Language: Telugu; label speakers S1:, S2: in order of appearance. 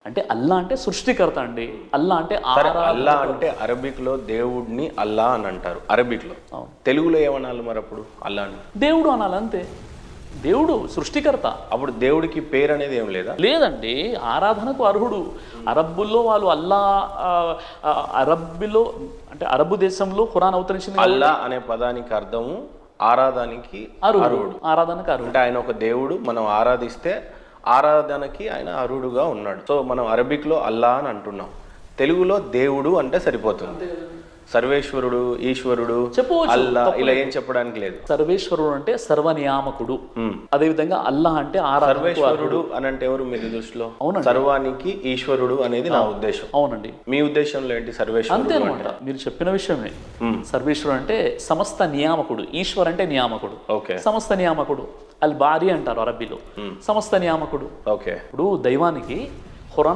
S1: అంటే అల్లా అంటే సృష్టికర్త అండి. అల్లా అంటే
S2: అల్లా అంటే అరబిక్ లో దేవుడిని అల్లా అని అంటారు అరబిక్ లో. తెలుగులో ఏమనాలి మరి అప్పుడు అల్లాని?
S1: దేవుడు అనాలి అంతే. దేవుడు సృష్టికర్త.
S2: అప్పుడు దేవుడికి పేరు అనేది ఏం లేదా?
S1: లేదండి, ఆరాధనకు అర్హుడు. అరబ్బుల్లో వాళ్ళు అల్లా అరబ్బులో అంటే అరబ్బు దేశంలో ఖురాన్ అవతరించింది.
S2: అల్లా అనే పదానికి అర్థము ఆరాధనకి అర్హుడు.
S1: ఆరాధనకు అర్హుడు
S2: అంటే ఆయన ఒక దేవుడు, మనం ఆరాధిస్తే ఆరాధనకి ఆయన అర్హుడుగా ఉన్నాడు. సో మనం అరబిక్ లో అల్లా అని అంటున్నాం, తెలుగులో దేవుడు అంటే సరిపోతుంది. సర్వేశ్వరుడు, ఈశ్వరుడు, అల్లా ఇలా ఏం చెప్పడానికి లేదు.
S1: సర్వేశ్వరుడు అంటే సర్వనియామకుడు. అదే విధంగా అల్లా అంటే
S2: సర్వేశ్వరుడు అని అంటే ఎవరు మీ దృష్టిలో? సర్వానికి ఈశ్వరుడు అనేది నా ఉద్దేశం.
S1: అవునండి.
S2: మీ ఉద్దేశంలో ఏంటి సర్వేశ్వరుడు?
S1: అంతే అనమాట, మీరు చెప్పిన విషయమే. సర్వేశ్వరుడు అంటే సమస్త నియామకుడు, ఈశ్వర్ అంటే నియామకుడు.
S2: ఓకే.
S1: సమస్త నియామకుడు అల్ బారి అంటారు అరబ్బీలో. సమస్త నియామకుడు.
S2: ఓకే.
S1: ఇప్పుడు దైవానికి